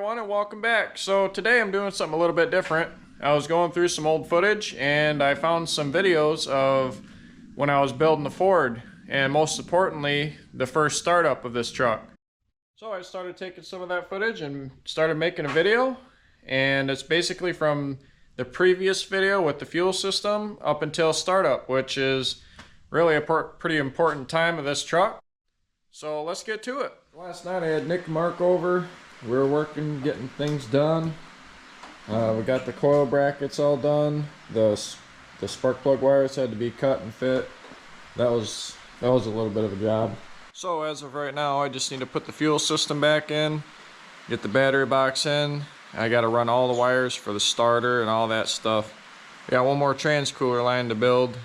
everyone, and welcome back. So today I'm doing something a little bit different. I was going through some old footage and I found some videos of when I was building the Ford, and most importantly the first startup of this truck. So I started taking some of that footage and started making a video, and it's basically from the previous video with the fuel system up until startup, which is really a pretty important time of this truck. So let's get to it. Last night I had Nick and Mark over. We were working, getting things done. We got the coil brackets all done. The spark plug wires had to be cut and fit. That was a little bit of a job. So as of right now, I just need to put the fuel system back in, get the battery box in. I got to run all the wires for the starter and all that stuff. We got one more trans cooler line to build,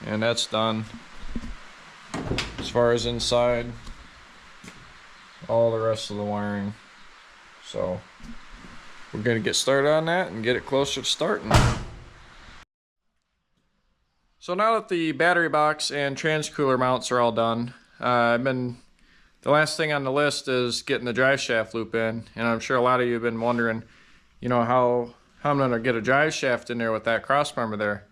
and that's done. As far as inside, all the rest of the wiring. So we're going to get started on that and get it closer to starting. So now that the battery box and trans cooler mounts are all done, the last thing on the list is getting the drive shaft loop in, and I'm sure a lot of you have been wondering, you know, how I'm going to get a drive shaft in there with that cross member there.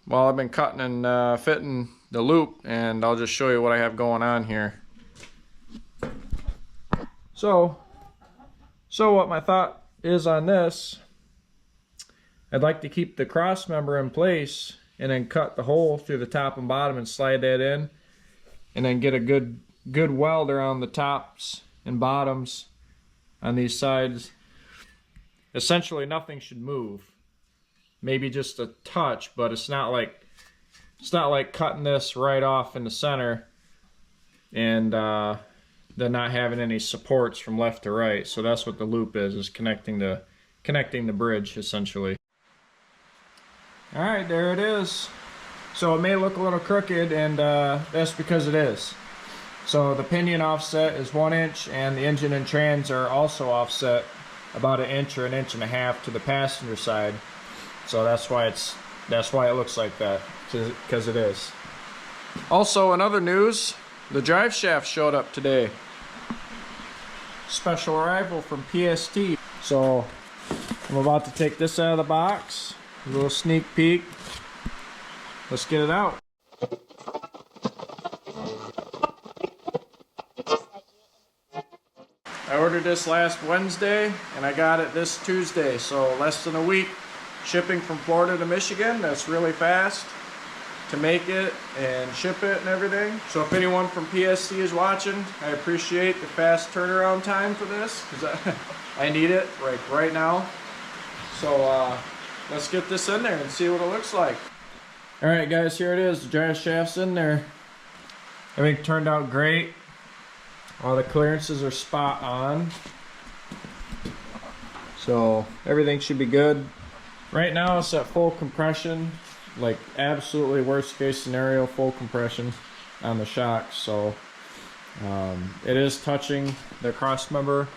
Well, I've been cutting and fitting the loop, and I'll just show you what I have going on here. So what my thought is on this, I'd like to keep the cross member in place and then cut the hole through the top and bottom and slide that in, and then get a good weld around the tops and bottoms on these sides. Essentially nothing should move. Maybe just a touch, but it's not like cutting this right off in the center and then not having any supports from left to right. So that's what the loop is connecting the bridge essentially. All right, there it is. So it may look a little crooked, and that's because it is. So the pinion offset is 1 inch, and the engine and trans are also offset about 1 inch or 1.5 inches to the passenger side. So that's why it looks like that, because it is. Also, in other news, the drive shaft showed up today. Special arrival from PST. So I'm about to take this out of the box. A little sneak peek. Let's get it out. I ordered this last Wednesday and I got it this Tuesday, so less than a week. Shipping from Florida to Michigan. That's really fast to make it and ship it and everything. So if anyone from PST is watching, I appreciate the fast turnaround time for this, because I need it right now. So let's get this in there and see what it looks like. Alright guys, here it is. The drive shaft's in there. Everything turned out great. All the clearances are spot on. So everything should be good. Right now it's at full compression. Like absolutely worst case scenario, full compression on the shocks. So it is touching the cross member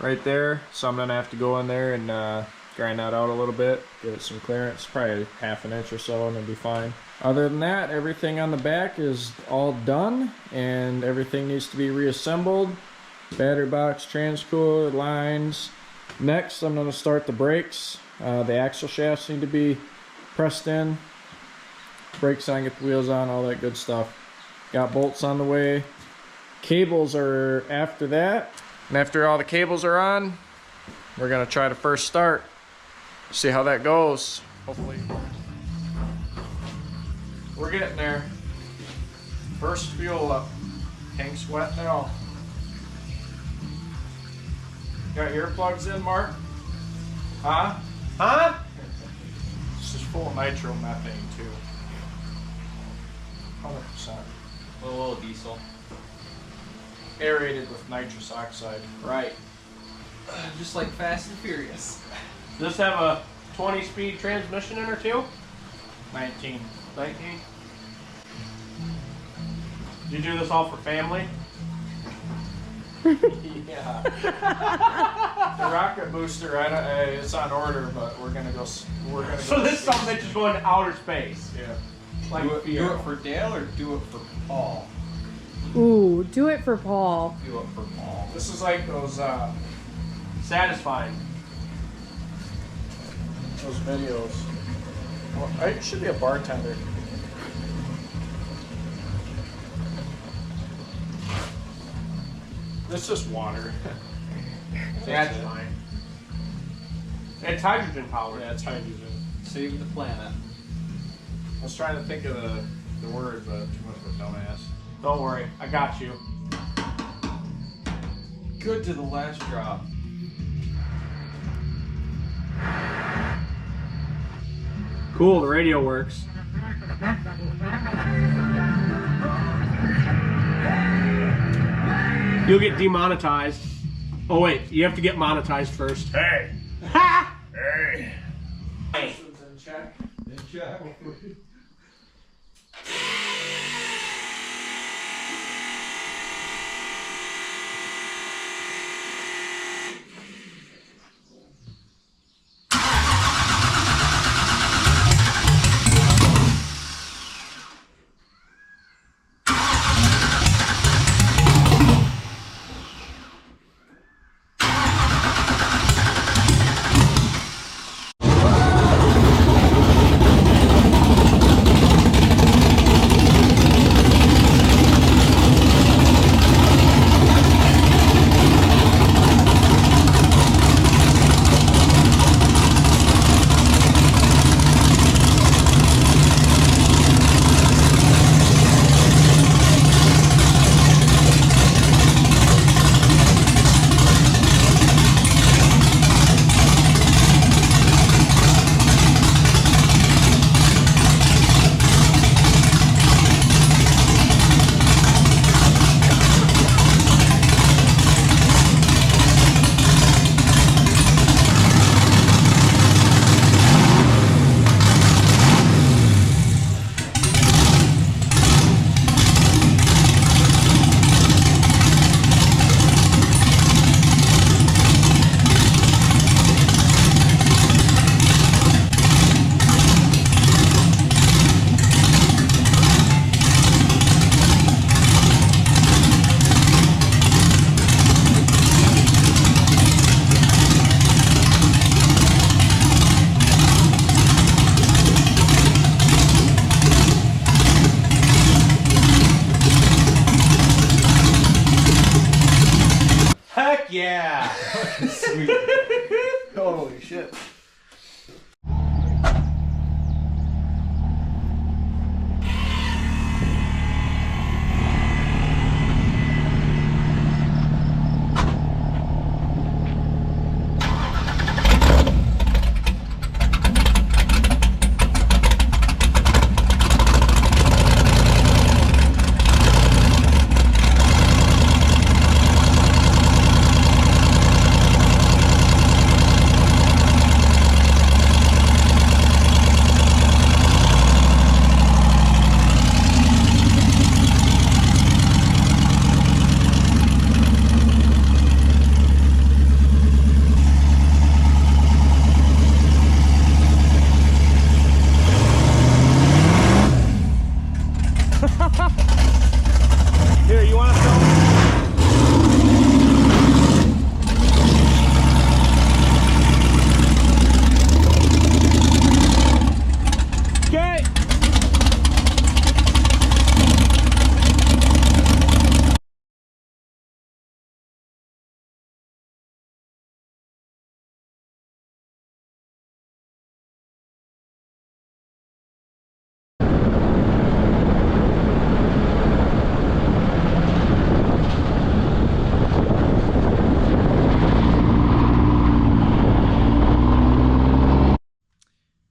right there. So I'm gonna have to go in there and grind that out a little bit, give it some clearance, probably 1/2 inch or so, and it'll be fine. Other than that, everything on the back is all done, and everything needs to be reassembled. Battery box, trans cooler, lines. Next, I'm gonna start the brakes. The axle shafts need to be pressed in. Brakes on, get the wheels on, all that good stuff. Got bolts on the way. Cables are after that. And after all the cables are on, we're gonna try to first start. See how that goes. Hopefully. We're getting there. First fuel up. Tank's wet now. Got earplugs in, Mark? Huh? Huh? This is full of nitromethane too. 100%. A little diesel. Aerated with nitrous oxide. Right. Just like Fast and Furious. Does this have a 20-speed transmission in or two? 19. 19. Did you do this all for family? Yeah. The rocket booster, it's on order, but we're gonna go. So this is something that's just going to outer space. Yeah. Like do it for Dale or do it for Paul? Ooh, do it for Paul. Do it for Paul. This is like those Satisfying. Those videos. Well, I should be a bartender. This is just water. That's fine. It's hydrogen powered. Yeah, it's hydrogen. Save the planet. I was trying to think of the word, but too much of a dumbass. Don't worry, I got you. Good to the last drop. Cool, the radio works. You'll get demonetized. Oh wait, you have to get monetized first. Hey! Ha! Hey! In check. Heck yeah! Sweet. Holy shit. Here, you want to film? Okay.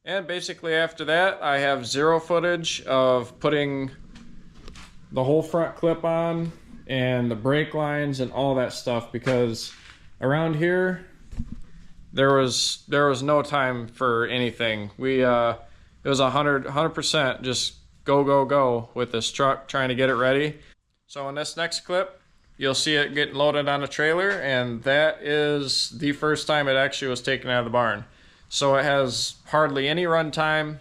And basically after that, I have zero footage of putting the whole front clip on and the brake lines and all that stuff, because around here there was no time for anything. It was 100% just go with this truck trying to get it ready. So in this next clip, you'll see it getting loaded on a trailer, and that is the first time it actually was taken out of the barn. So it has hardly any run time,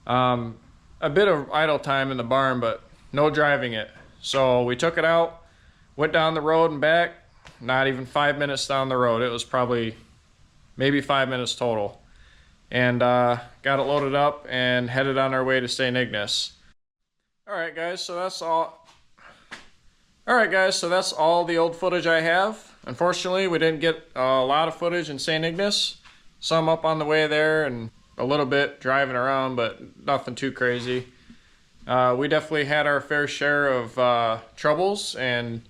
a bit of idle time in the barn, but no driving it. So we took it out, went down the road and back, not even 5 minutes down the road. It was probably maybe 5 minutes total. And got it loaded up and headed on our way to St. Ignace. Alright guys, so that's all. Alright guys, so that's all the old footage I have. Unfortunately, we didn't get a lot of footage in St. Ignace. Some up on the way there and a little bit driving around, but nothing too crazy. We definitely had our fair share of troubles and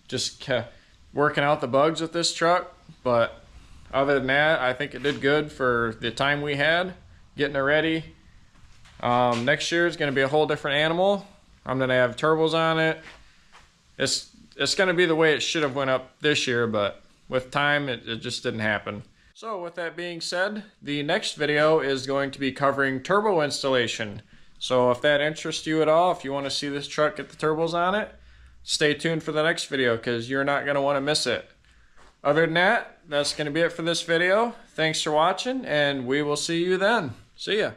just kept working out the bugs with this truck. But other than that, I think it did good for the time we had getting it ready. Next year is going to be a whole different animal. I'm going to have turbos on it. It's going to be the way it should have went up this year, but with time, it just didn't happen. So with that being said, the next video is going to be covering turbo installation. So if that interests you at all, if you want to see this truck get the turbos on it, stay tuned for the next video because you're not going to want to miss it. Other than that, that's going to be it for this video. Thanks for watching, and we will see you then. See ya.